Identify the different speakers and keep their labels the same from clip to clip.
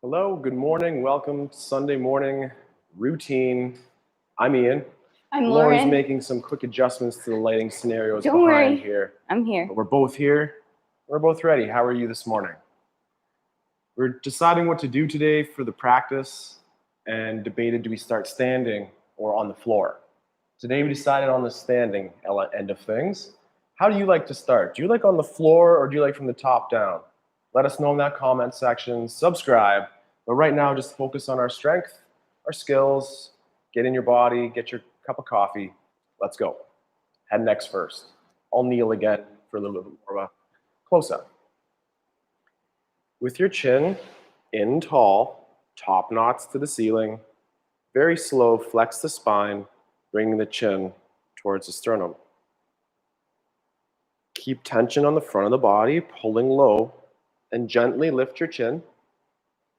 Speaker 1: Hello, good morning. Welcome to Sunday morning routine. I'm Ian.
Speaker 2: I'm
Speaker 1: Lauren's
Speaker 2: Lauren.
Speaker 1: making some quick adjustments to the lighting scenarios
Speaker 2: Don't
Speaker 1: behind
Speaker 2: worry.
Speaker 1: here.
Speaker 2: I'm here.
Speaker 1: But we're both here. We're both ready. How are you this morning? We're deciding what to do today for the practice and debated, do we start standing or on the floor? Today we decided on the standing end of things. How do you like to start? Do you like on the floor or do you like from the top down? Let us know in that comment section. Subscribe. But right now, just focus on our strength, our skills. Get in your body, get your cup of coffee. Let's go. Head necks first. I'll kneel again for a little bit more of a close-up. With your chin in tall, top knots to the ceiling. Very slow, flex the spine, bringing the chin towards the sternum. Keep tension on the front of the body, pulling low, and gently lift your chin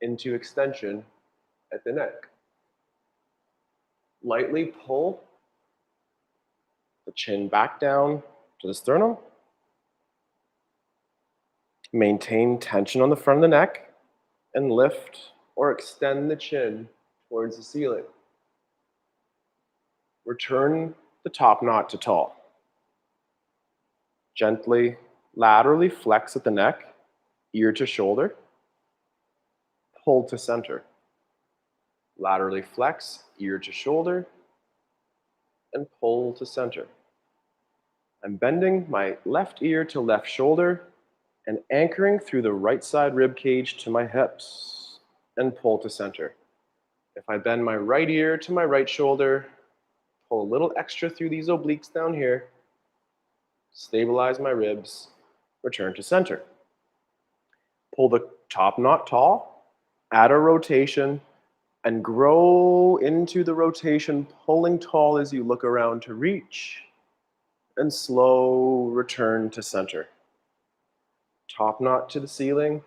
Speaker 1: into extension at the neck. Lightly pull the chin back down to the sternum. Maintain tension on the front of the neck and lift or extend the chin towards the ceiling. Return the top knot to tall. Gently, laterally flex at the neck, ear to shoulder. Pull to center. Laterally flex, ear to shoulder, and pull to center. I'm bending my left ear to left shoulder and anchoring through the right side rib cage to my hips and pull to center. If I bend my right ear to my right shoulder, pull a little extra through these obliques down here, stabilize my ribs, return to center. Pull the top knot tall, add a rotation, and grow into the rotation, pulling tall as you look around to reach, and slow return to center. Top knot to the ceiling,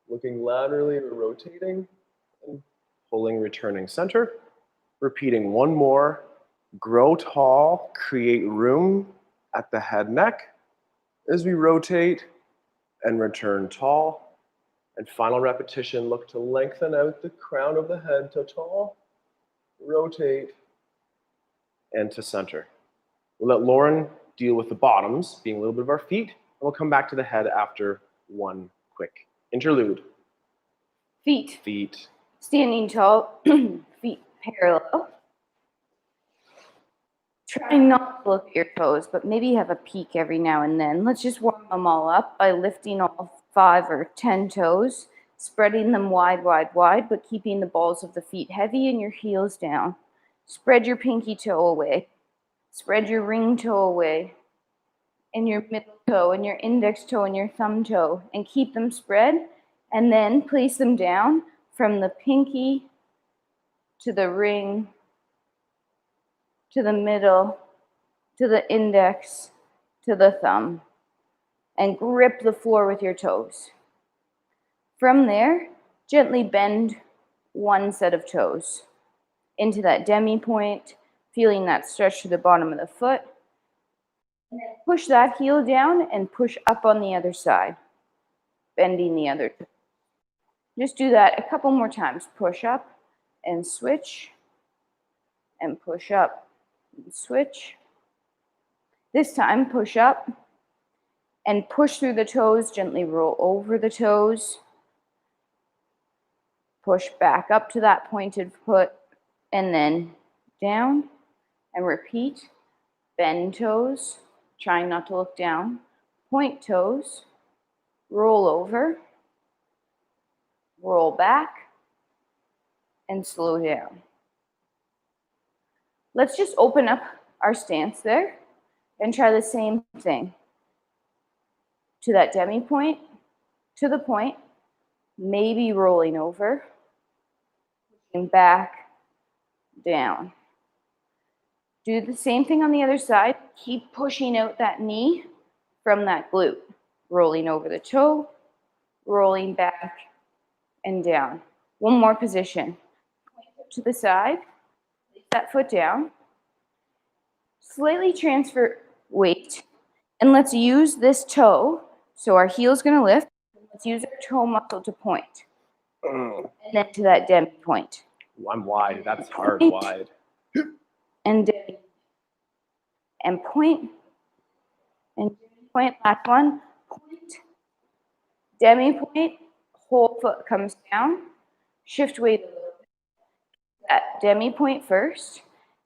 Speaker 1: looking laterally or rotating, and pulling, returning center. Repeating one more, grow tall, create room at the head neck as we rotate and return tall. And final repetition, look to lengthen out the crown of the head to tall, rotate, and to center. We'll let Lauren deal with the bottoms, being a little bit of our feet, and we'll come back to the head after one quick interlude.
Speaker 2: Feet.
Speaker 1: Feet.
Speaker 2: Standing tall, feet parallel. Try not to look at your toes, but maybe have a peek every now and then. Let's just warm them all up by lifting all 5 or 10 toes, spreading them wide, wide, wide, but keeping the balls of the feet heavy and your heels down. Spread your pinky toe away. Spread your ring toe away, and your middle toe, and your index toe, and your thumb toe, and keep them spread, and then place them down from the pinky to the ring, to the middle, to the index, to the thumb, and grip the floor with your toes. From there, gently bend one set of toes into that demi point, feeling that stretch to the bottom of the foot. And then push that heel down and push up on the other side, bending the other toe. Just do that a couple more times. Push up and switch, and push up and switch. This time, push up and push through the toes, gently roll over the toes. Push back up to that pointed foot, and then down, and repeat. Bend toes, trying not to look down. Point toes, roll over, roll back, and slow down. Let's just open up our stance there and try the same thing. To that demi point, to the point, maybe rolling over, pushing back, down. Do the same thing on the other side. Keep pushing out that knee from that glute. Rolling over the toe, rolling back and down. One more position. Point to the side, place that foot down. Slightly transfer weight, and let's use this toe. So our heel's gonna lift. Let's use our toe muscle to point.
Speaker 1: Mm.
Speaker 2: And then to that demi point.
Speaker 1: I'm wide. That's hard.
Speaker 2: Point.
Speaker 1: Wide.
Speaker 2: And demi. And point. And demi point. Last one. Point. Demi point. Whole foot comes down. Shift weight a little bit. That demi point first.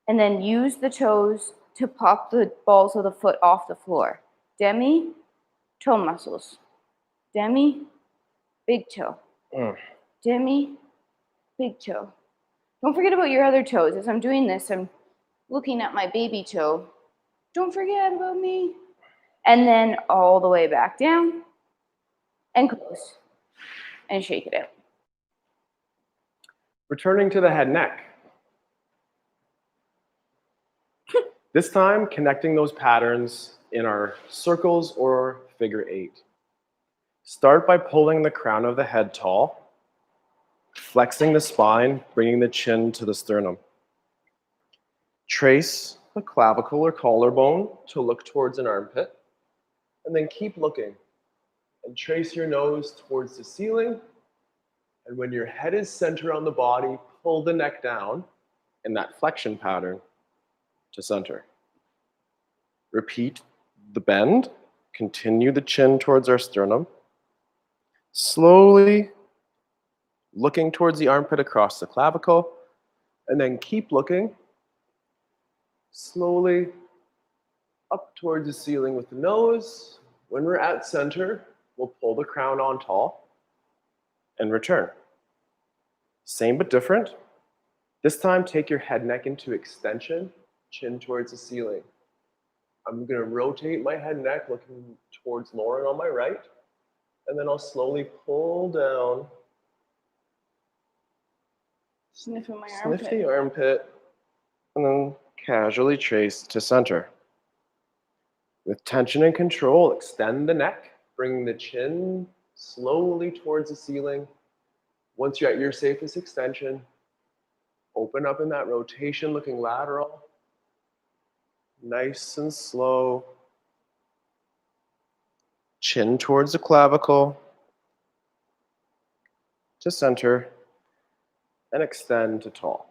Speaker 2: And then use the toes to pop the balls of the foot off the floor. Demi, toe muscles. Demi, big toe.
Speaker 1: Mm.
Speaker 2: Demi, big toe. Don't forget about your other toes. As I'm doing this, I'm looking at my baby toe. Don't forget about me. And then all the way back down and close and shake it out.
Speaker 1: Returning to the head neck. This time, connecting those patterns in our circles or figure 8. Start by pulling the crown of the head tall, flexing the spine, bringing the chin to the sternum. Trace the clavicle or collarbone to look towards an armpit, and then keep looking. And trace your nose towards the ceiling, and when your head is centered on the body, pull the neck down in that flexion pattern to center. Repeat the bend, continue the chin towards our sternum, slowly looking towards the armpit across the clavicle, and then keep looking, slowly up towards the ceiling with the nose. When we're at center, we'll pull the crown on tall and return. Same but different. This time, take your head neck into extension, chin towards the ceiling. I'm going to rotate my head neck looking towards Lauren on my right, and then I'll slowly pull down.
Speaker 2: Sniffing my
Speaker 1: Sniff
Speaker 2: armpit.
Speaker 1: the armpit, and then casually trace to center. With tension and control, extend the neck, bring the chin slowly towards the ceiling. Once you're at your safest extension, open up in that rotation, looking lateral. Nice and slow. Chin towards the clavicle, to center, and extend to tall.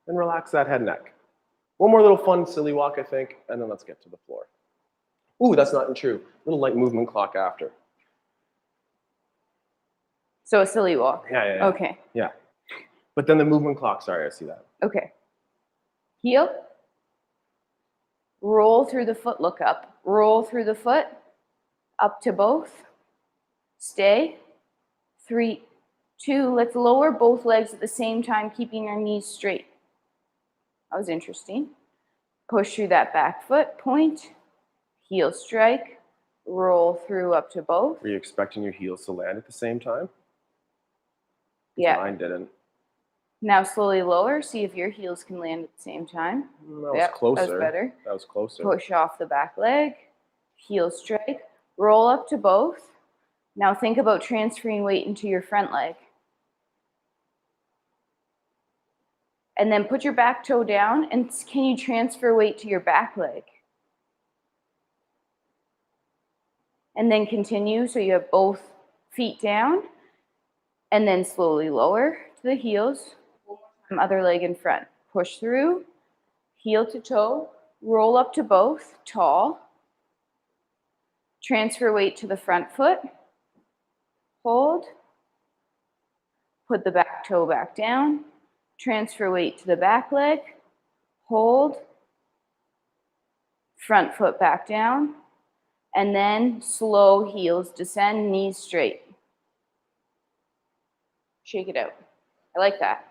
Speaker 1: And relax that head neck. One more little fun silly walk, I think, and then let's get to the floor. Ooh, that's not true. Little light movement clock after.
Speaker 2: So a silly walk.
Speaker 1: Yeah.
Speaker 2: Okay.
Speaker 1: Yeah. But then the movement clock, sorry, I see that.
Speaker 2: Okay. Heel. Roll through the foot, look up. Roll through the foot, up to both. Stay. 3, 2, let's lower both legs at the same time, keeping our knees straight. That was interesting. Push through that back foot, point, heel strike, roll through up to both.
Speaker 1: Were you expecting your heels to land at the same time?
Speaker 2: Yeah.
Speaker 1: Mine didn't.
Speaker 2: Now slowly lower, see if your heels can land at the same time.
Speaker 1: That was closer.
Speaker 2: That's better.
Speaker 1: That was closer.
Speaker 2: Push off the back leg, heel strike, roll up to both. Now think about transferring weight into your front leg. And then put your back toe down, and can you transfer weight to your back leg? And then continue, so you have both feet down, and then slowly lower to the heels, other leg in front. Push through, heel to toe, roll up to both, tall. Transfer weight to the front foot, hold, put the back toe back down, transfer weight to the back leg, hold, front foot back down, and then slow heels descend, knees straight. Shake it out. I like that.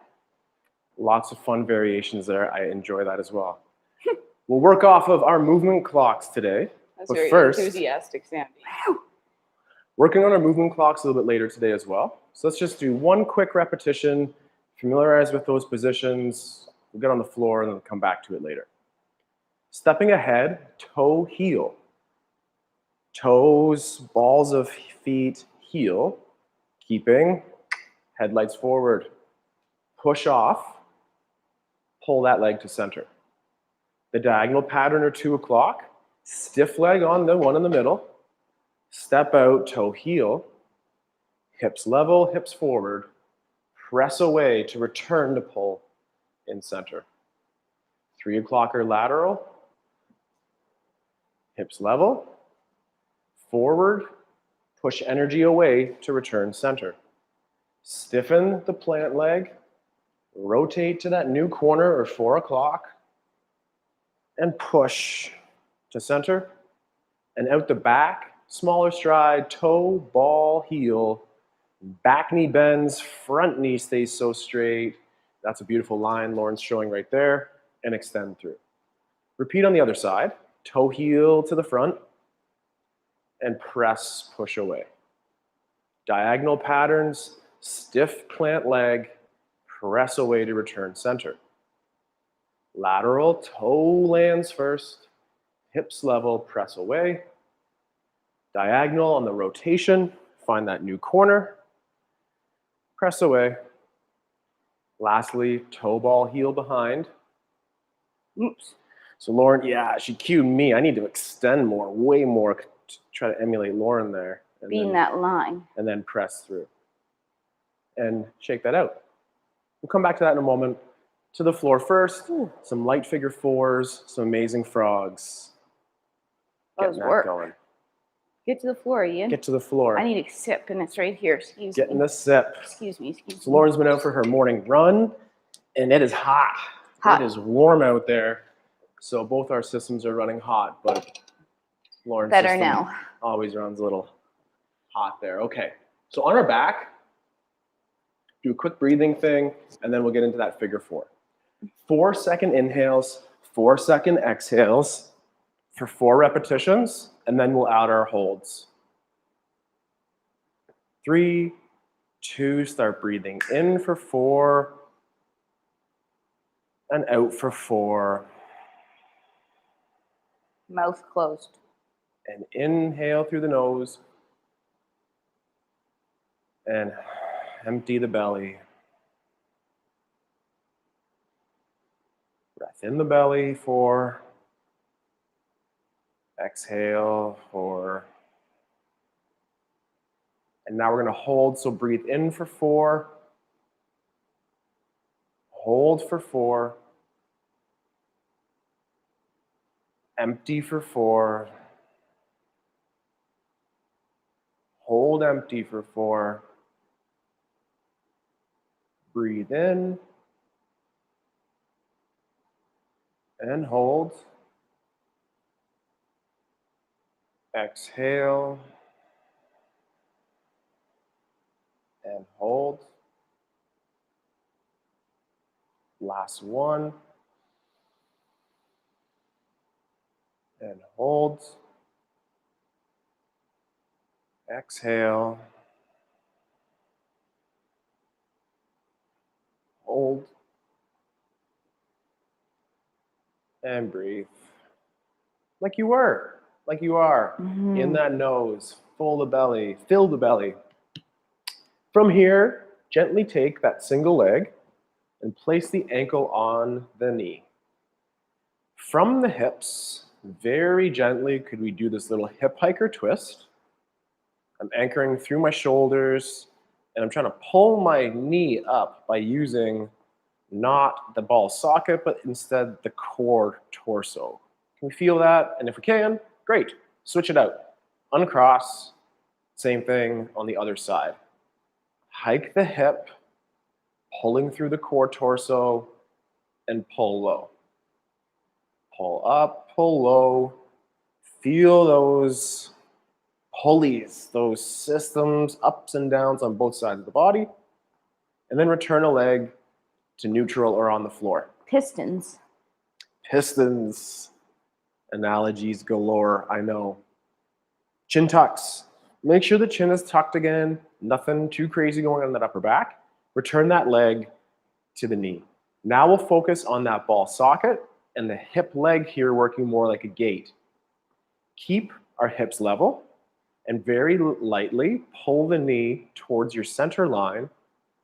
Speaker 1: Lots of fun variations there. I enjoy that as well. We'll work off of our movement clocks today.
Speaker 2: That's
Speaker 1: but
Speaker 2: very
Speaker 1: first,
Speaker 2: enthusiastic, Sandy.
Speaker 1: working on our movement clocks a little bit later today as well. So let's just do one quick repetition, familiarize with those positions. We'll get on the floor and then come back to it later. Stepping ahead, toe, heel. Toes, balls of feet, heel. Keeping headlights forward. Push off, pull that leg to center. The diagonal pattern or 2 o'clock, stiff leg on the one in the middle. Step out, toe, heel. Hips level, hips forward. Press away to return to pull in center. 3 o'clocker lateral. Hips level. Forward. Push energy away to return center. Stiffen the plant leg. Rotate to that new corner or 4 o'clock. And push to center. And out the back, smaller stride, toe, ball, heel. Back knee bends, front knee stays so straight. That's a beautiful line Lauren's showing right there. And extend through. Repeat on the other side. Toe heel to the front. And press, push away. Diagonal patterns, stiff plant leg, press away to return center. Lateral, toe lands first. Hips level, press away. Diagonal on the rotation, find that new corner. Press away. Lastly, toe ball, heel behind. Oops. So Lauren, yeah, she cued me. I need to extend more, way more, to try to emulate Lauren there. And
Speaker 2: Be in that line.
Speaker 1: And then press through. And shake that out. We'll come back to that in a moment. To the floor first. Ooh. Some light figure fours, some amazing frogs.
Speaker 2: Those work. Going. Get to the floor, Ian.
Speaker 1: Get to the floor.
Speaker 2: I need a sip, and it's right here. Excuse me.
Speaker 1: Getting the sip.
Speaker 2: Excuse me.
Speaker 1: So Lauren's been out for her morning run, and it is hot. It is warm out there. So both our systems are running hot, but Lauren's
Speaker 2: better now.
Speaker 1: Always runs a little hot there. Okay. So on our back, do a quick breathing thing, and then we'll get into that figure four. 4-second inhales, 4-second exhales for 4 repetitions, and then we'll add our holds. 3, 2, start breathing in for 4, and out for 4.
Speaker 2: Mouth closed.
Speaker 1: And inhale through the nose, and empty the belly. Breath in the belly, 4. Exhale, 4. And now we're going to hold, so breathe in for 4. Hold for 4. Empty for 4. Hold empty for 4. Breathe in. And hold. Exhale. And hold. Last one. And hold. Exhale. Hold. And breathe. Like you were, like you are. Mm-hmm. In that nose, fill the belly. From here, gently take that single leg and place the ankle on the knee. From the hips, very gently, could we do this little hip hiker twist? I'm anchoring through my shoulders, and I'm trying to pull my knee up by using not the ball socket, but instead the core torso. Can we feel that? And if we can, great. Switch it out. Uncross. Same thing on the other side. Hike the hip, pulling through the core torso, and pull low. Pull up, pull low. Feel those pulleys, those systems, ups and downs on both sides of the body. And then return a leg to neutral or on the floor.
Speaker 2: Pistons.
Speaker 1: Analogies galore, I know. Chin tucks. Make sure the chin is tucked again. Nothing too crazy going on in that upper back. Return that leg to the knee. Now we'll focus on that ball socket and the hip leg here working more like a gate. Keep our hips level and very lightly pull the knee towards your center line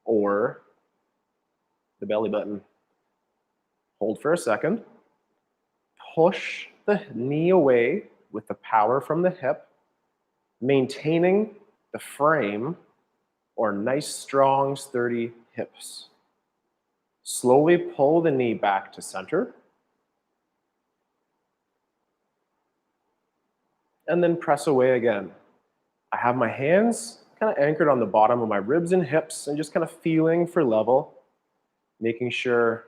Speaker 1: or the belly button. Hold for a second. Push the knee away with the power from the hip, maintaining the frame or nice, strong, sturdy hips. Slowly pull the knee back to center. And then press away again. I have my hands kind of anchored on the bottom of my ribs and hips and just kind of feeling for level, making sure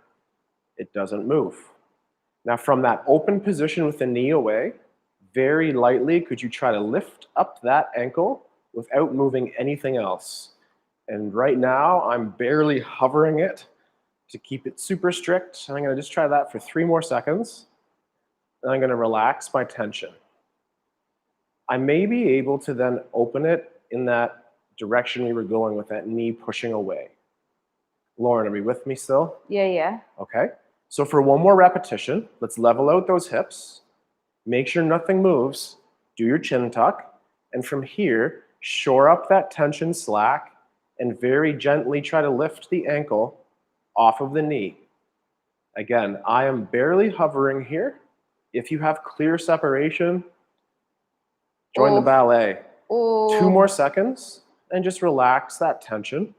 Speaker 1: it doesn't move. Now from that open position with the knee away, very lightly could you try to lift up that ankle without moving anything else. And right now I'm barely hovering it to keep it super strict. And I'm going to just try that for 3 more seconds. And I'm going to relax my tension. I may be able to then open it in that direction we were going with that knee pushing away. Lauren, are we with me still?
Speaker 2: Yeah.
Speaker 1: Okay. So for 1 more repetition, let's level out those hips. Make sure nothing moves. Do your chin tuck. And from here, shore up that tension slack and very gently try to lift the ankle off of the knee. Again, I am barely hovering here. If you have clear separation, join the ballet. 2 more seconds and just relax that tension.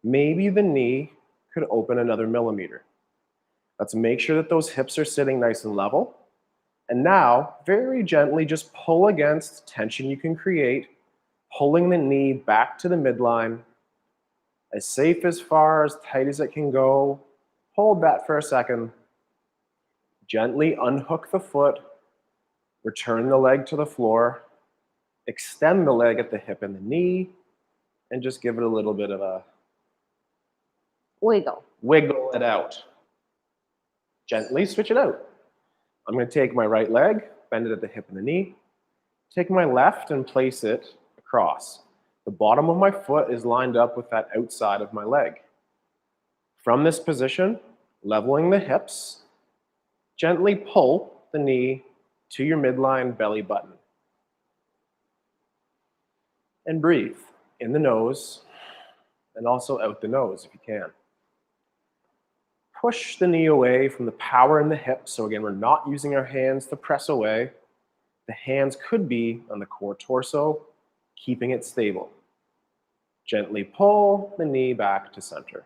Speaker 1: Maybe the knee could open another millimeter. Let's make sure that those hips are sitting nice and level. And now, very gently, just pull against tension you can create, pulling the knee back to the midline, as safe as far, as tight as it can go. Hold that for a second. Gently unhook the foot, return the leg to the floor, extend the leg at the hip and the knee, and just give it a little bit of a
Speaker 2: wiggle.
Speaker 1: Wiggle it out. Gently switch it out. I'm going to take my right leg, bend it at the hip and the knee, take my left and place it across. The bottom of my foot is lined up with that outside of my leg. From this position, leveling the hips, gently pull the knee to your midline belly button. And breathe in the nose and also out the nose if you can. Push the knee away from the power in the hips. So again, we're not using our hands to press away. The hands could be on the core torso, keeping it stable. Gently pull the knee back to center.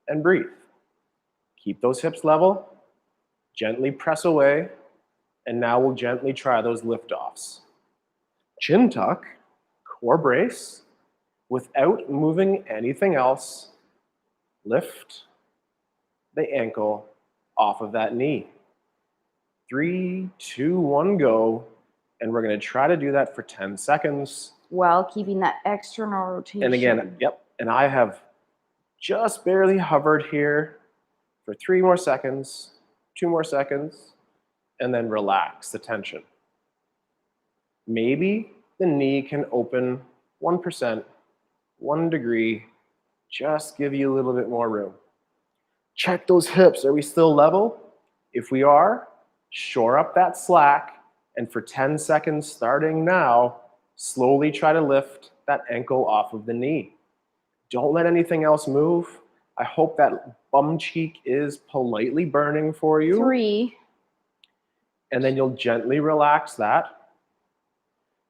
Speaker 1: And breathe. Keep those hips level. Gently press away. And now we'll gently try those lift-offs. Chin tuck, core brace, without moving anything else. Lift the ankle off of that knee. 3, 2, 1, go. And we're going to try to do that for 10 seconds.
Speaker 2: While keeping that external rotation.
Speaker 1: And again, yep. And I have just barely hovered here for 3 more seconds, 2 more seconds, and then relax the tension. Maybe the knee can open 1%, 1 degree. Just give you a little bit more room. Check those hips. Are we still level? If we are, shore up that slack. And for 10 seconds starting now, slowly try to lift that ankle off of the knee. Don't let anything else move. I hope that bum cheek is politely burning for you.
Speaker 2: 3.
Speaker 1: And then you'll gently relax that.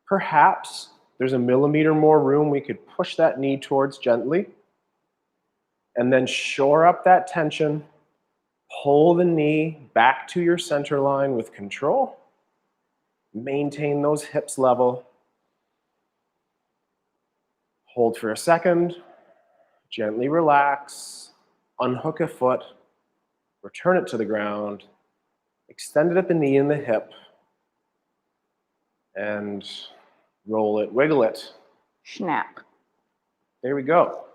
Speaker 1: Perhaps there's a millimeter more room we could push that knee towards gently. And then shore up that tension. Pull the knee back to your center line with control. Maintain those hips level. Hold for a second. Gently relax. Unhook a foot. Return it to the ground. Extend it at the knee and the hip. And roll it, wiggle it.
Speaker 2: Snap.
Speaker 1: There we go.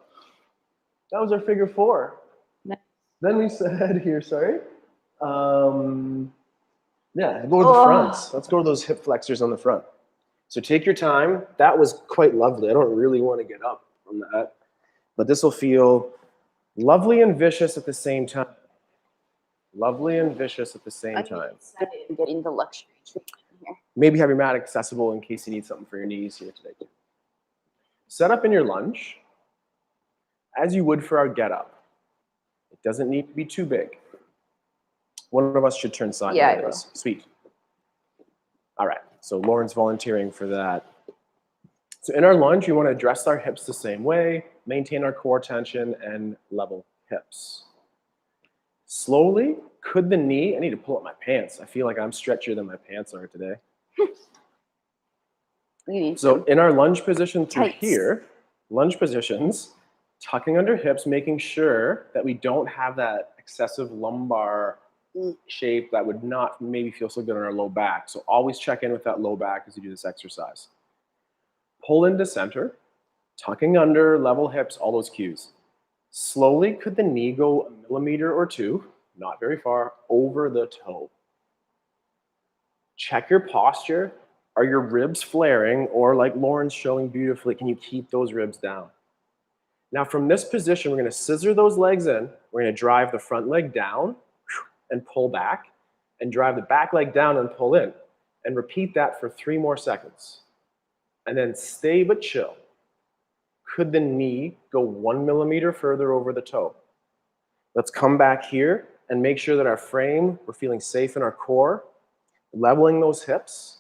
Speaker 1: That was our figure 4.
Speaker 2: Nice.
Speaker 1: Then we said here, sorry. Yeah, go to the fronts. Let's go to those hip flexors on the front. So take your time. That was quite lovely. I don't really want to get up from that. But this will feel lovely and vicious at the same time. Lovely and vicious at the same time.
Speaker 2: I'm excited to get into luxury treatment here.
Speaker 1: Maybe have your mat accessible in case you need something for your knees here today. Set up in your lunge as you would for our get up. It doesn't need to be too big. One of us should turn sideways.
Speaker 2: Yeah, I will.
Speaker 1: Sweet. All right, so Lauren's volunteering for that. So in our lunge, we want to address our hips the same way, maintain our core tension, and level hips. Slowly, could the knee, I need to pull up my pants. I feel like I'm stretchier than my pants are today. So in our lunge position through here, lunge positions, tucking under hips, making sure that we don't have that excessive lumbar shape that would not maybe feel so good on our low back. So always check in with that low back as you do this exercise. Pull into center, tucking under, level hips, all those cues. Slowly, could the knee go a millimeter or two, not very far, over the toe? Check your posture. Are your ribs flaring, or like Lauren's showing beautifully, can you keep those ribs down? Now from this position, we're going to scissor those legs in. We're going to drive the front leg down and pull back, and drive the back leg down and pull in. And repeat that for 3 more seconds. And then stay but chill. Could the knee go 1 millimeter further over the toe? Let's come back here and make sure that our frame, we're feeling safe in our core, leveling those hips.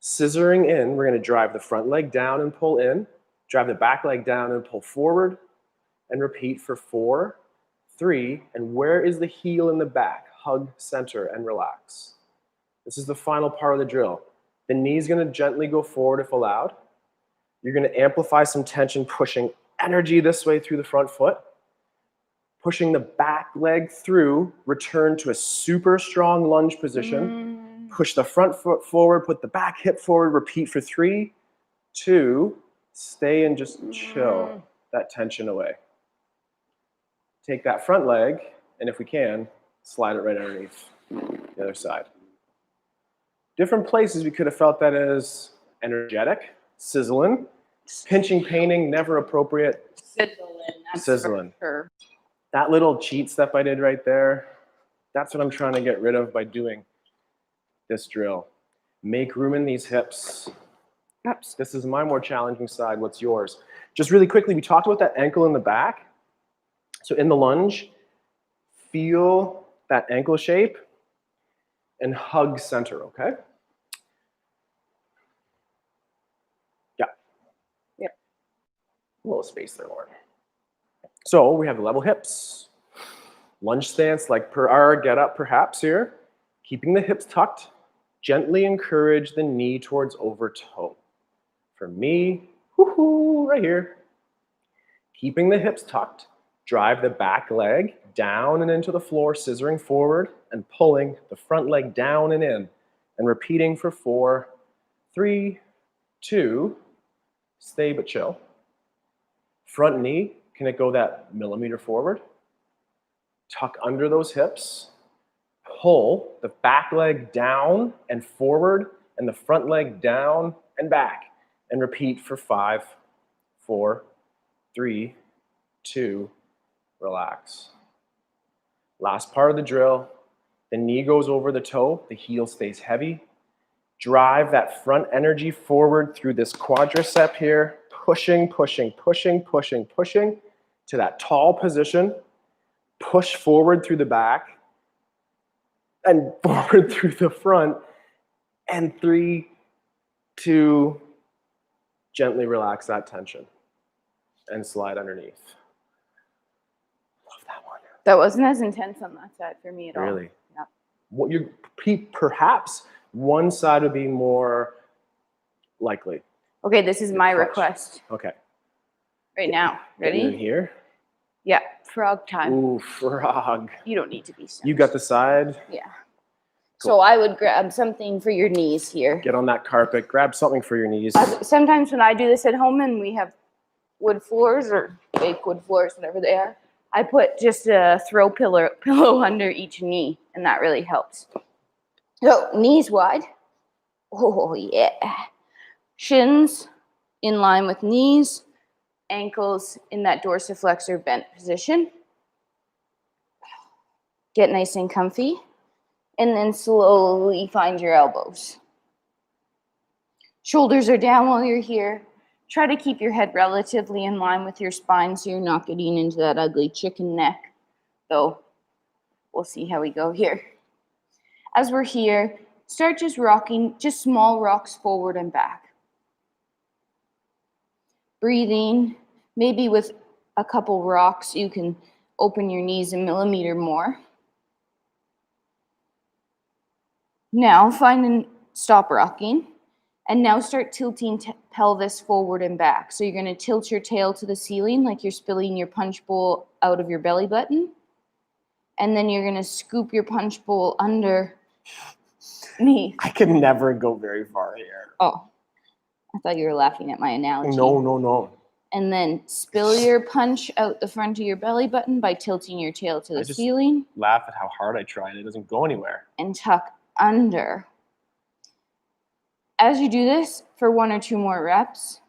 Speaker 1: Scissoring in, we're going to drive the front leg down and pull in, drive the back leg down and pull forward, and repeat for 4, 3, and where is the heel in the back? Hug center and relax. This is the final part of the drill. The knee's going to gently go forward if allowed. You're going to amplify some tension, pushing energy this way through the front foot, pushing the back leg through, return to a super strong lunge position. Push the front foot forward, put the back hip forward, repeat for 3, 2, stay and just chill that tension away. Take that front leg, and if we can, slide it right underneath the other side. Different places we could have felt that as energetic, sizzling, pinching, painting, never appropriate. Sizzling.
Speaker 2: Sure.
Speaker 1: That little cheat step I did right there, that's what I'm trying to get rid of by doing this drill. Make room in these hips.
Speaker 2: Oops.
Speaker 1: This is my more challenging side. What's yours? Just really quickly, we talked about that ankle in the back. So in the lunge, feel that ankle shape and hug center, okay? Yeah.
Speaker 2: Yep.
Speaker 1: A little space there, Lauren. So we have level hips. Lunge stance like per our get up perhaps here. Keeping the hips tucked. Gently encourage the knee towards over toe. For me, woohoo, right here. Keeping the hips tucked, drive the back leg down and into the floor, scissoring forward and pulling the front leg down and in. And repeating for 4, 3, 2, stay but chill. Front knee, can it go that millimeter forward? Tuck under those hips. Pull the back leg down and forward and the front leg down and back. And repeat for 5, 4, 3, 2, relax. Last part of the drill. The knee goes over the toe. The heel stays heavy. Drive that front energy forward through this quadricep here. Pushing, pushing, pushing, pushing, pushing to that tall position. Push forward through the back. And forward through the front, and 3, 2, gently relax that tension, and slide underneath. Love that one.
Speaker 2: That wasn't as intense on that side for me at all.
Speaker 1: Really?
Speaker 2: Yeah.
Speaker 1: What you perhaps one side would be more likely.
Speaker 2: Okay, this is my
Speaker 1: clutch.
Speaker 2: request.
Speaker 1: Okay.
Speaker 2: Right now.
Speaker 1: Getting in
Speaker 2: Ready?
Speaker 1: here.
Speaker 2: Yeah, frog time.
Speaker 1: Ooh, frog.
Speaker 2: You don't need to be sensitive.
Speaker 1: You got the side.
Speaker 2: Yeah.
Speaker 1: Cool.
Speaker 2: So I would grab something for your knees here.
Speaker 1: Get on that carpet. Grab something for your knees.
Speaker 2: Sometimes when I do this at home and we have wood floors or fake wood floors, whatever they are, I put just a throw pillow under each knee, and that really helps. So knees wide. Oh, yeah. Shins in line with knees. Ankles in that dorsiflexor bent position. Get nice and comfy. And then slowly find your elbows. Shoulders are down while you're here. Try to keep your head relatively in line with your spine so you're not getting into that ugly chicken neck. Though, we'll see how we go here. As we're here, start just rocking, just small rocks forward and back. breathing. Maybe with a couple rocks, you can open your knees a millimeter more. Now find and stop rocking. And now start tilting pelvis forward and back. So you're going to tilt your tail to the ceiling like you're spilling your punch bowl out of your belly button. And then you're going to scoop your punch bowl under me.
Speaker 1: I could never go very far here.
Speaker 2: Oh, I thought you were laughing at my analogy.
Speaker 1: No.
Speaker 2: And then spill your punch out the front of your belly button by tilting your tail to the ceiling.
Speaker 1: Laugh at how hard I tried. It doesn't go anywhere.
Speaker 2: And tuck under. As you do this for 1 or 2 more reps,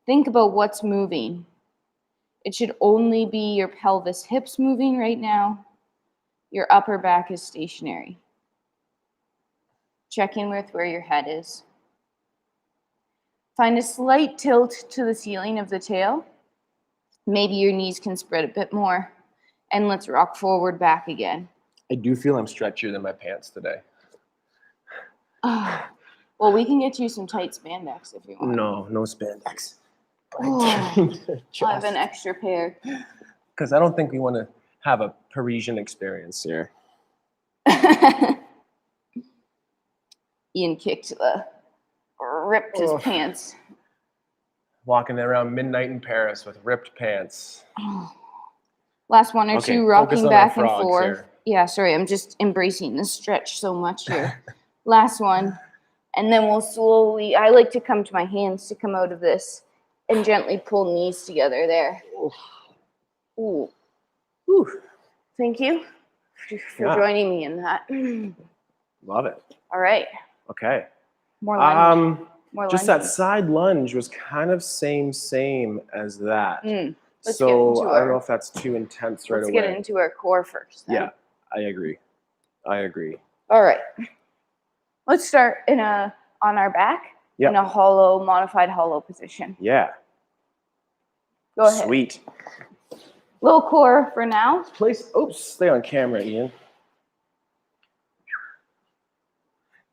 Speaker 2: think about what's moving. It should only be your pelvis hips moving right now. Your upper back is stationary. Check in with where your head is. Find a slight tilt to the ceiling of the tail. Maybe your knees can spread a bit more. And let's rock forward back again.
Speaker 1: I do feel I'm stretchier than my pants today.
Speaker 2: Well, we can get you some tight spandex if you want.
Speaker 1: No spandex.
Speaker 2: I have an extra pair.
Speaker 1: Because I don't think we want to have a Parisian experience here.
Speaker 2: Ian ripped his pants.
Speaker 1: Walking around midnight in Paris with ripped pants.
Speaker 2: Last 1 or 2, rocking back and forth.
Speaker 1: Here.
Speaker 2: Yeah, sorry, I'm just embracing the stretch so much here. Last one. And then we'll slowly, I like to come to my hands to come out of this and gently pull knees together there. Ooh. Thank you for joining me in that.
Speaker 1: Love it.
Speaker 2: All right.
Speaker 1: Okay.
Speaker 2: More lunge.
Speaker 1: Just that side lunge was kind of same as that.
Speaker 2: So
Speaker 1: I don't know if that's too intense right away.
Speaker 2: Let's get into our core first. Then.
Speaker 1: Yeah, I agree.
Speaker 2: All right. Let's start on our back in a modified hollow position.
Speaker 1: Yeah.
Speaker 2: Go ahead.
Speaker 1: Sweet.
Speaker 2: Little core for now.
Speaker 1: Stay on camera, Ian.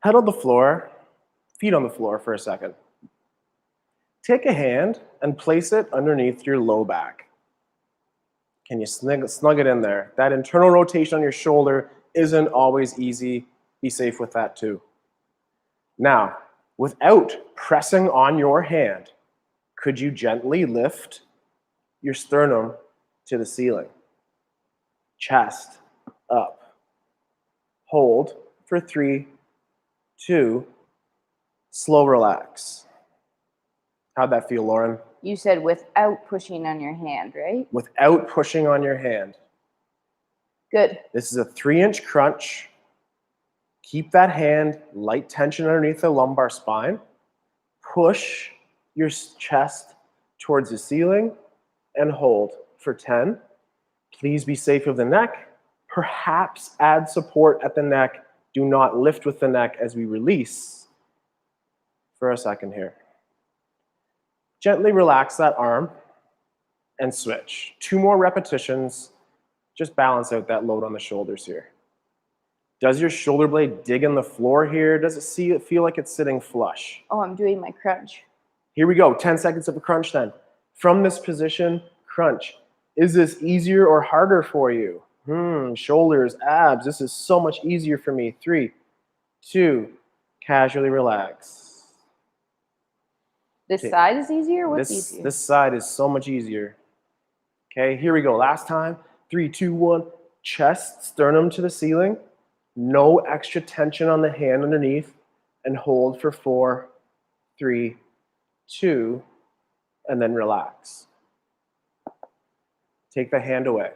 Speaker 1: Head on the floor, feet on the floor for a second. Take a hand and place it underneath your low back. Can you snug it in there? That internal rotation on your shoulder isn't always easy. Be safe with that too. Now, without pressing on your hand, could you gently lift your sternum to the ceiling? Chest up. Hold for 3, 2, slow relax. How'd that feel, Lauren?
Speaker 2: You said without pushing on your hand, right?
Speaker 1: Without pushing on your hand.
Speaker 2: Good.
Speaker 1: This is a 3-inch crunch. Keep that hand, light tension underneath the lumbar spine. Push your chest towards the ceiling and hold for 10. Please be safe with the neck. Perhaps add support at the neck. Do not lift with the neck as we release for a second here. Gently relax that arm and switch. 2 more repetitions. Just balance out that load on the shoulders here. Does your shoulder blade dig in the floor here? Does it feel like it's sitting flush?
Speaker 2: Oh, I'm doing my crunch.
Speaker 1: Here we go. 10 seconds of a crunch then. From this position, crunch. Is this easier or harder for you? Shoulders, abs. This is so much easier for me. 3, 2, casually relax.
Speaker 2: This side is easier? What's easier?
Speaker 1: This side is so much easier. Okay, here we go. Last time. 3, 2, 1. Chest, sternum to the ceiling. No extra tension on the hand underneath. And hold for 4, 3, 2, and then relax. Take the hand away.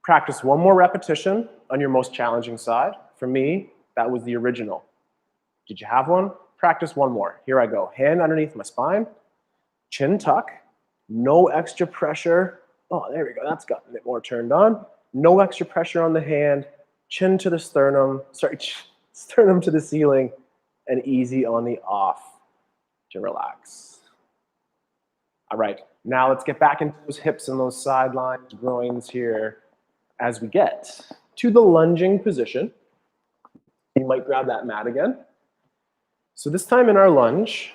Speaker 1: Practice 1 more repetition on your most challenging side. For me, that was the original. Did you have one? Practice 1 more. Here I go. Hand underneath my spine. Chin tuck. No extra pressure. Oh, there we go. That's gotten it more turned on. No extra pressure on the hand. Chin to the sternum. Sternum to the ceiling. And easy on the off to relax. All right. Now let's get back into those hips and those sidelines, groins here as we get to the lunging position. You might grab that mat again. So this time in our lunge,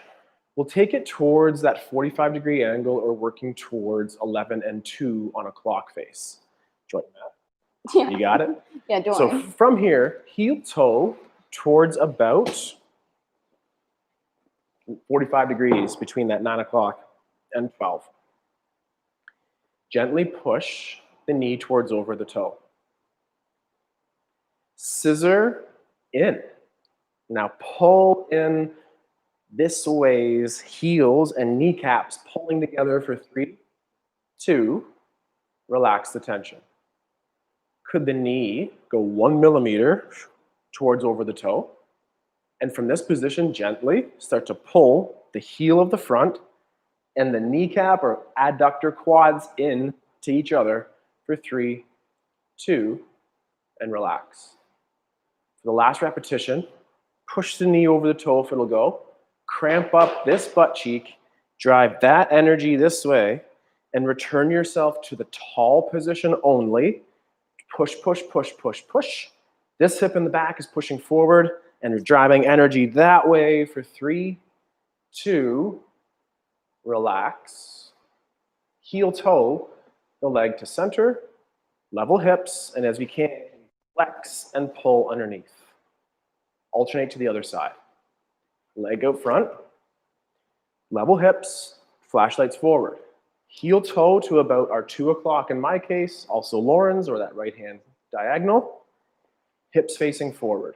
Speaker 1: We'll take it towards that 45-degree angle or working towards 11 and 2 on a clock face. Join that.
Speaker 2: Yeah.
Speaker 1: You got it?
Speaker 2: Yeah, don't
Speaker 1: So
Speaker 2: worry.
Speaker 1: from here, heel toe towards about 45 degrees between that 9 o'clock and 12. Gently push the knee towards over the toe. Scissor in. Now pull in this ways, heels and kneecaps pulling together for 3, 2, relax the tension. Could the knee go 1 millimeter towards over the toe? And from this position, gently start to pull the heel of the front and the kneecap or adductor quads in to each other for 3, 2, and relax. For the last repetition, push the knee over the toe if it'll go. Cramp up this butt cheek, drive that energy this way, and return yourself to the tall position only. Push, push, push, push, push. This hip in the back is pushing forward and you're driving energy that way for 3, 2, relax. Heel toe, the leg to center, level hips, and as we can, flex and pull underneath. Alternate to the other side. Leg out front, level hips, flashlights forward. Heel toe to about our 2 o'clock in my case, also Lauren's or that right hand diagonal. Hips facing forward.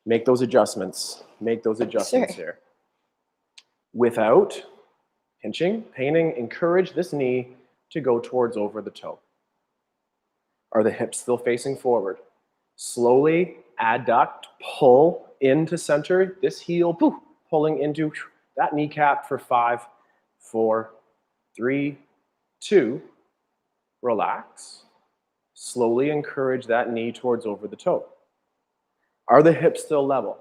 Speaker 1: Make those adjustments. Make those adjustments here. Without pinching, painting, encourage this knee to go towards over the toe. Are the hips still facing forward? Slowly adduct, pull into center. This heel, poof, pulling into that kneecap for 5, 4, 3, 2. Relax. Slowly encourage that knee towards over the toe. Are the hips still level?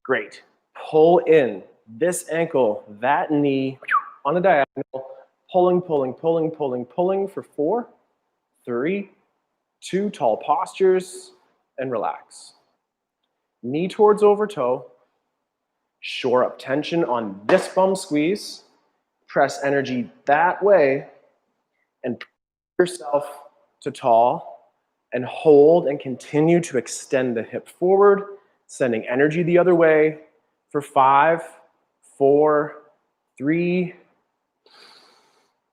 Speaker 1: Great. Pull in this ankle, that knee on a diagonal, pulling, pulling, pulling, pulling, pulling for 4, 3, 2, tall postures, and relax. Knee towards over toe. Shore up tension on this bum squeeze. Press energy that way and push yourself to tall and hold and continue to extend the hip forward, sending energy the other way for 5, 4, 3.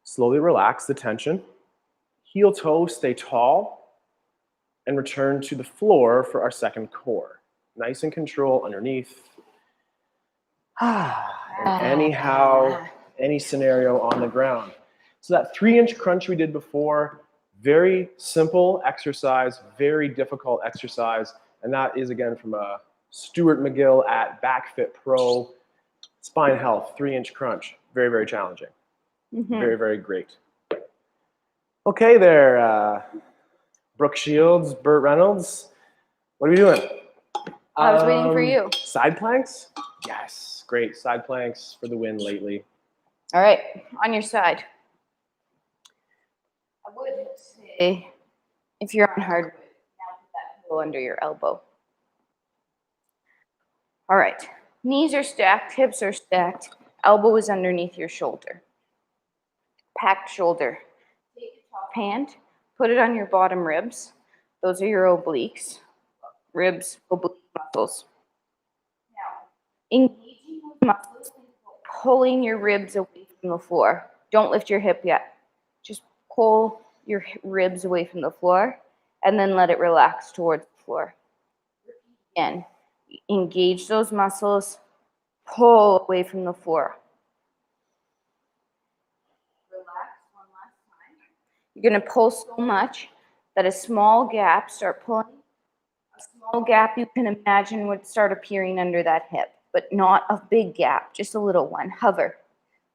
Speaker 1: Slowly relax the tension. Heel toe, stay tall, and return to the floor for our second core. Nice and control underneath. And anyhow, any scenario on the ground. So that 3-inch crunch we did before, very simple exercise, very difficult exercise. And that is, again, from Stuart McGill at BackFit Pro. Spine Health, 3-inch crunch. Very, very challenging. Very, very great. Okay there, Brooke Shields, Burt Reynolds. What are we doing?
Speaker 2: I was waiting for you.
Speaker 1: Side planks? Yes, great. Side planks for the win lately.
Speaker 2: All right, on your side. I would say, if you're on hardwood, now put that pillow under your elbow. All right, knees are stacked, hips are stacked, elbow is underneath your shoulder. Packed shoulder. Take your top hand, put it on your bottom ribs. Those are your obliques. Ribs, oblique muscles. Now, engaging those muscles, pulling your ribs away from the floor. Don't lift your hip yet. Just pull your ribs away from the floor and then let it relax towards the floor. Again, engage those muscles, pull away from the floor. Relax one last time. You're going to pull so much that a small gap, start pulling. A small gap you can imagine would start appearing under that hip, but not a big gap, just a little one. Hover.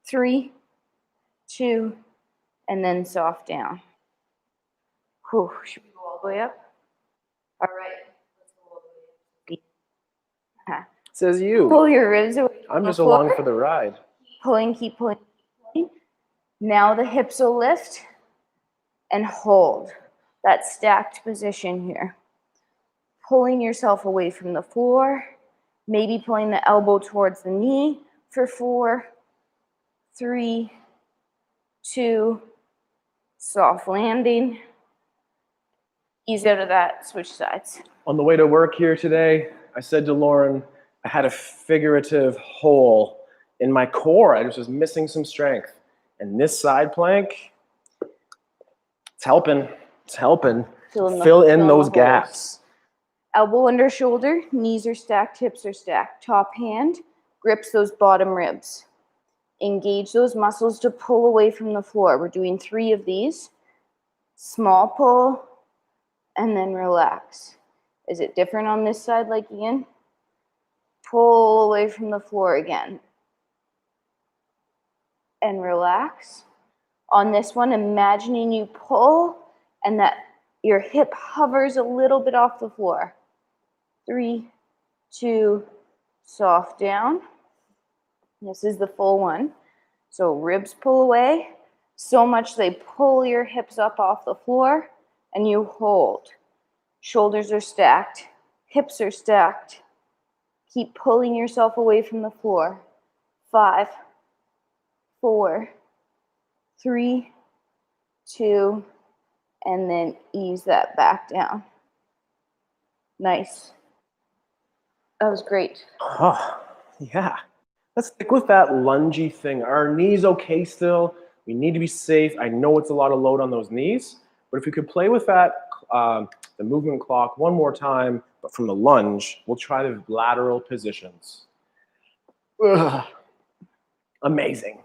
Speaker 2: 3, 2, and then soft down. Whew. Should we go all the way up? All right. Let's go all the way up.
Speaker 1: Says you.
Speaker 2: Pull your ribs away from
Speaker 1: I'm
Speaker 2: the
Speaker 1: just
Speaker 2: floor.
Speaker 1: along for the ride.
Speaker 2: Pulling, keep pulling, keep pulling. Now the hips will lift and hold that stacked position here. Pulling yourself away from the floor, Maybe pulling the elbow towards the knee for 4, 3, 2, soft landing. Ease out of that, switch sides.
Speaker 1: On the way to work here today, I said to Lauren, I had a figurative hole in my core. I just was missing some strength. And this side plank, it's helping. It's helping. Fill in those gaps.
Speaker 2: Elbow under shoulder, knees are stacked, hips are stacked. Top hand grips those bottom ribs. Engage those muscles to pull away from the floor. We're doing 3 of these. Small pull, and then relax. Is it different on this side like Ian? Pull away from the floor again. And relax. On this one, imagining you pull and that your hip hovers a little bit off the floor. 3, 2, soft down. This is the full one. So ribs pull away so much they pull your hips up off the floor and you hold. Shoulders are stacked, hips are stacked. Keep pulling yourself away from the floor. 5, 4, 3, 2, and then ease that back down. Nice. That was great.
Speaker 1: Oh, yeah. Let's stick with that lungey thing. Are our knees okay still? We need to be safe. I know it's a lot of load on those knees, but if we could play with that, the movement clock one more time, but from the lunge, we'll try the lateral positions. Ugh. Amazing.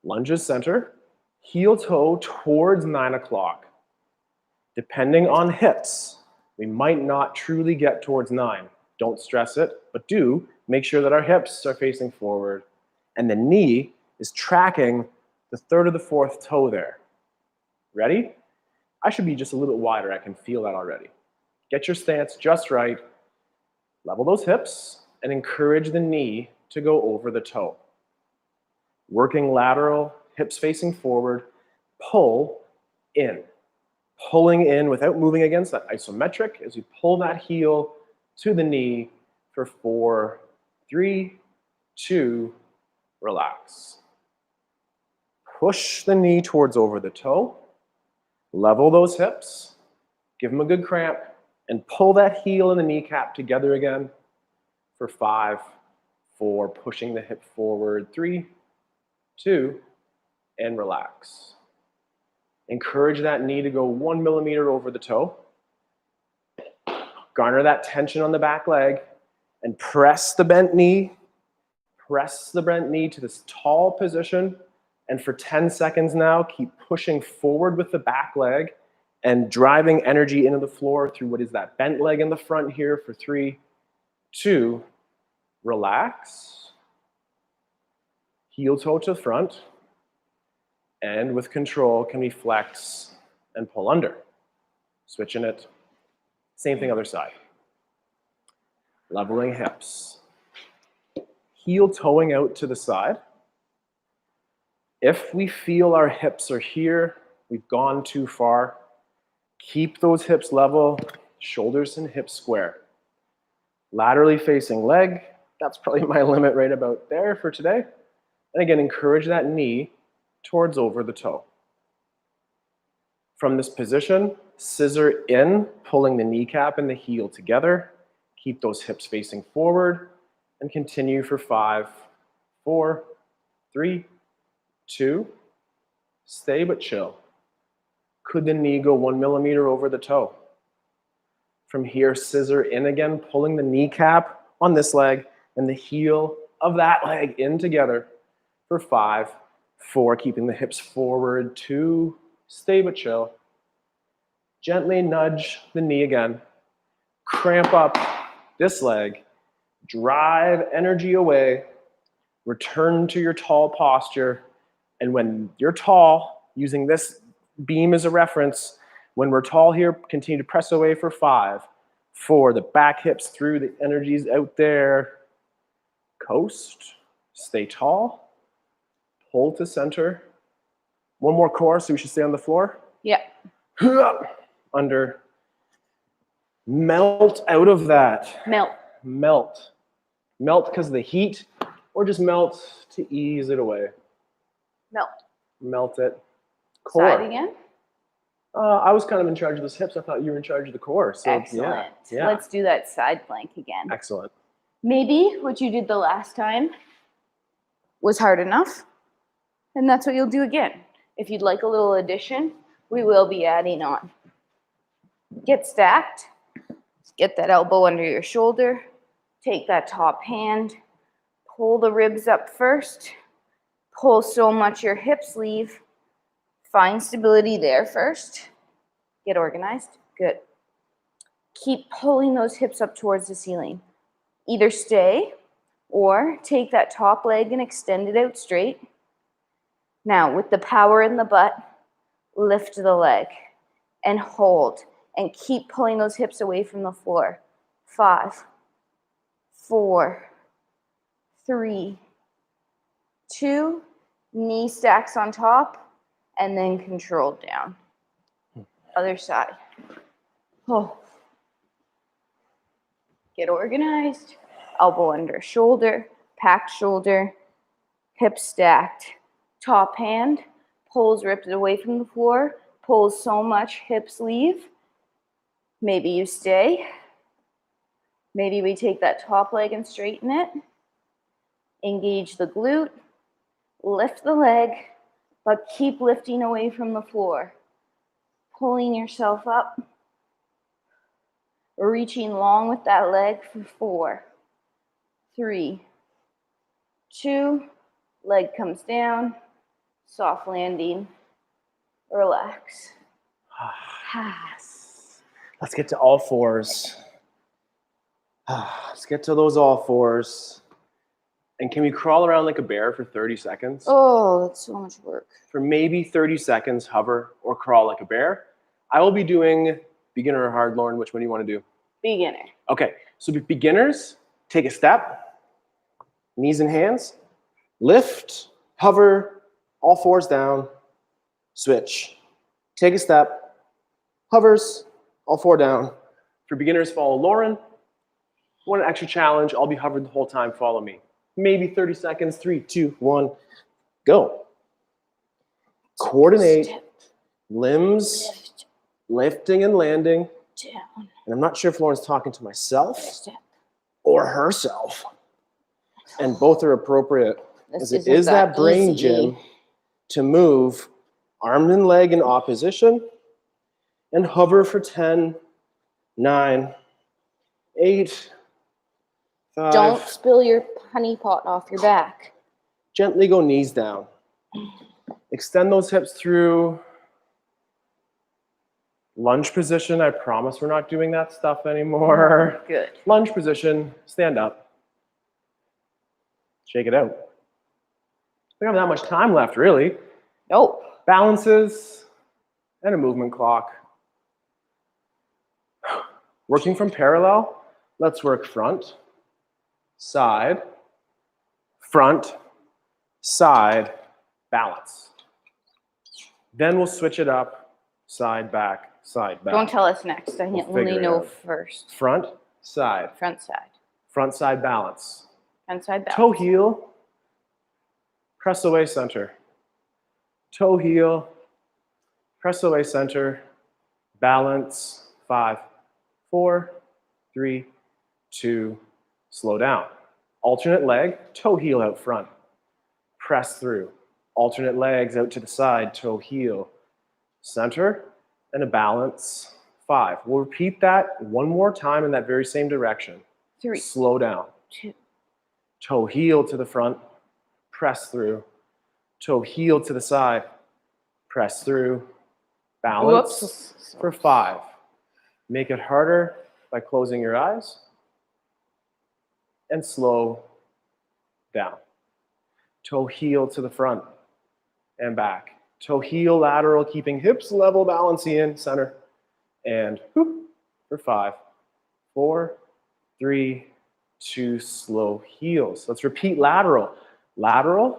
Speaker 1: Lunges center, heel toe towards 9 o'clock. Depending on hips, we might not truly get towards 9. Don't stress it, but do make sure that our hips are facing forward and the knee is tracking the 3rd or the 4th toe there. Ready? I should be just a little bit wider. I can feel that already. Get your stance just right. Level those hips and encourage the knee to go over the toe. Working lateral, hips facing forward, pull in. Pulling in without moving against that isometric as you pull that heel to the knee for 4, 3, 2, relax. Push the knee towards over the toe. Level those hips. Give them a good cramp and pull that heel and the kneecap together again for 5, 4, pushing the hip forward, 3, 2, and relax. Encourage that knee to go 1 millimeter over the toe. Garner that tension on the back leg and press the bent knee. Press the bent knee to this tall position. And for 10 seconds now, keep pushing forward with the back leg and driving energy into the floor through what is that bent leg in the front here for 3, 2, relax. Heel toe to front. And with control, can we flex and pull under? Switching it. Same thing other side. Leveling hips. Heel toeing out to the side. If we feel our hips are here, we've gone too far, keep those hips level, shoulders and hips square. Laterally facing leg, that's probably my limit right about there for today. And again, encourage that knee towards over the toe. From this position, scissor in, pulling the kneecap and the heel together. Keep those hips facing forward and continue for 5, 4, 3, 2, stay but chill. Could the knee go 1 millimeter over the toe? From here, scissor in again, pulling the kneecap on this leg and the heel of that leg in together for 5, 4, keeping the hips forward, 2, stay but chill. Gently nudge the knee again. Cramp up this leg. Drive energy away. Return to your tall posture. And when you're tall, using this beam as a reference, when we're tall here, continue to press away for 5, 4, the back hips through, the energies out there. Coast, stay tall, pull to center. One more core, so we should stay on the floor.
Speaker 2: Yeah.
Speaker 1: Under. Melt out of that.
Speaker 2: Melt.
Speaker 1: Melt. Melt because of the heat, or just melt to ease it away.
Speaker 2: Melt.
Speaker 1: Melt it.
Speaker 2: Side
Speaker 1: Core.
Speaker 2: again.
Speaker 1: I was kind of in charge of those hips. I thought you were in charge of the core. So,
Speaker 2: Excellent.
Speaker 1: Yeah.
Speaker 2: Let's do that side plank again.
Speaker 1: Excellent.
Speaker 2: Maybe what you did the last time was hard enough, and that's what you'll do again. If you'd like a little addition, we will be adding on. Get stacked. Get that elbow under your shoulder. Take that top hand. Pull the ribs up first. Pull so much your hips leave. Find stability there first. Get organized. Good. Keep pulling those hips up towards the ceiling. Either stay or take that top leg and extend it out straight. Now, with the power in the butt, lift the leg and hold and keep pulling those hips away from the floor. 5, 4, 3, 2, knee stacks on top, and then controlled down. Other side. Oh. Get organized. Elbow under shoulder, packed shoulder, hips stacked. Top hand, pulls ripped away from the floor, pulls so much hips leave. Maybe you stay. Maybe we take that top leg and straighten it. Engage the glute. Lift the leg, but keep lifting away from the floor. Pulling yourself up. Reaching long with that leg for 4, 3, 2. Leg comes down. Soft landing. Relax.
Speaker 1: Let's get to all fours. Let's get to those all fours. And can we crawl around like a bear for 30 seconds?
Speaker 2: Oh, that's so much work.
Speaker 1: For maybe 30 seconds, hover or crawl like a bear. I will be doing beginner or hard, Lauren. Which one do you want to do?
Speaker 2: Beginner.
Speaker 1: Okay, so beginners, take a step, knees and hands, lift, hover, all fours down, switch. Take a step, hovers, all four down. For beginners, follow Lauren. Want an extra challenge? I'll be hovering the whole time, follow me. Maybe 30 seconds, 3, 2, 1, go. Coordinate,
Speaker 2: Step,
Speaker 1: limbs,
Speaker 2: lift,
Speaker 1: lifting and landing.
Speaker 2: down,
Speaker 1: And I'm not sure if Lauren's talking to myself
Speaker 2: step.
Speaker 1: or herself. And both are appropriate.
Speaker 2: This
Speaker 1: As it
Speaker 2: isn't
Speaker 1: is that brain
Speaker 2: easy.
Speaker 1: gym to move arm and leg in opposition and hover for 10, 9, 8, 5.
Speaker 2: Don't spill your honey pot off your back.
Speaker 1: Gently go knees down. Extend those hips through. Lunge position. I promise we're not doing that stuff anymore.
Speaker 2: Good.
Speaker 1: Lunge position. Stand up. Shake it out. We don't have that much time left, really.
Speaker 2: Nope.
Speaker 1: Balances and a movement clock. Working from parallel, let's work front, side, balance. Then we'll switch it up, side, back, side, back.
Speaker 2: Don't tell us next. I
Speaker 1: We'll
Speaker 2: only
Speaker 1: figure it
Speaker 2: know
Speaker 1: out.
Speaker 2: first.
Speaker 1: Front, side,
Speaker 2: Front side.
Speaker 1: front side balance.
Speaker 2: Front side back.
Speaker 1: Toe heel, press away center. Toe heel, press away center, balance, 5, 4, 3, 2, slow down. Alternate leg, toe heel out front. Press through. Alternate legs out to the side, toe heel. Center and a balance, 5. We'll repeat that one more time in that very same direction.
Speaker 2: 3,
Speaker 1: Slow down.
Speaker 2: 2.
Speaker 1: Toe heel to the front, press through. Toe heel to the side, press through. Balance
Speaker 2: Whoops.
Speaker 1: for 5. Make it harder by closing your eyes and slow down. Toe heel to the front and back. Toe heel lateral, keeping hips level, balancing in center. And whoop, for 5, 4, 3, 2, slow heels. Let's repeat lateral. Lateral,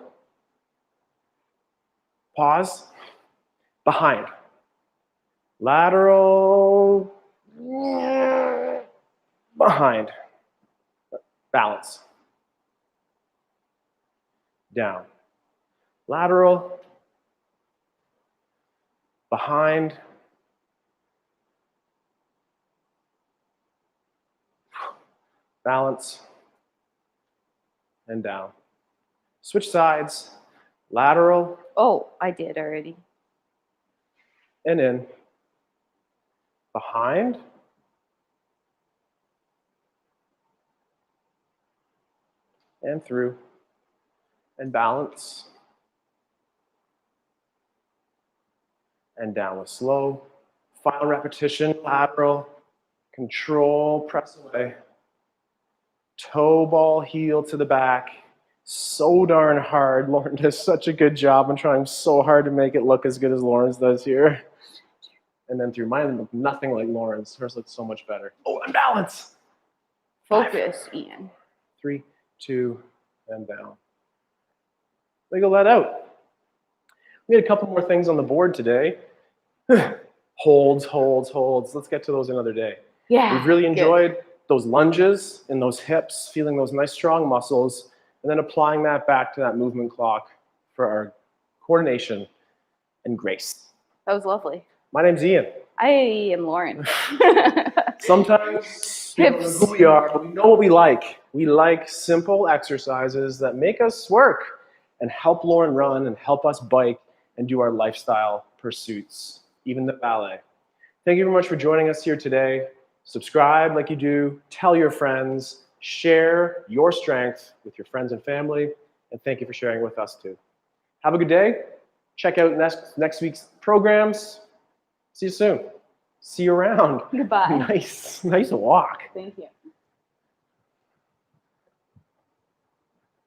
Speaker 1: pause, behind. Lateral, behind. Balance. down. Lateral, behind, balance, and down. Switch sides, lateral,
Speaker 2: Oh, I did already.
Speaker 1: and in, behind, and through, and balance, and down with slow. Final repetition, lateral, control, press away. Toe ball heel to the back. So darn hard. Lauren does such a good job. I'm trying so hard to make it look as good as Lauren's does here. And then through. Mine look nothing like Lauren's. Hers looks so much better. Oh, and balance.
Speaker 2: Focus, Ian.
Speaker 1: 3, 2, and down. Wiggle that out. We had a couple more things on the board today. Holds, holds, holds. Let's get to those another day.
Speaker 2: Yeah.
Speaker 1: We've really
Speaker 2: good.
Speaker 1: enjoyed those lunges in those hips, feeling those nice strong muscles, and then applying that back to that movement clock for our coordination and grace.
Speaker 2: That was lovely.
Speaker 1: My name's Ian.
Speaker 2: I am Lauren.
Speaker 1: Sometimes we don't know who we are, but we know what we like. We like simple exercises that make us work and help Lauren run and help us bike and do our lifestyle pursuits, even the ballet. Thank you very much for joining us here today. Subscribe like you do, tell your friends, share your strength with your friends and family, and thank you for sharing with us too. Have a good day. Check out next week's programs. See you soon. See you around.
Speaker 2: Goodbye.
Speaker 1: Nice walk.
Speaker 2: Thank you.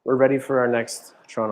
Speaker 1: We're ready for our next Toronto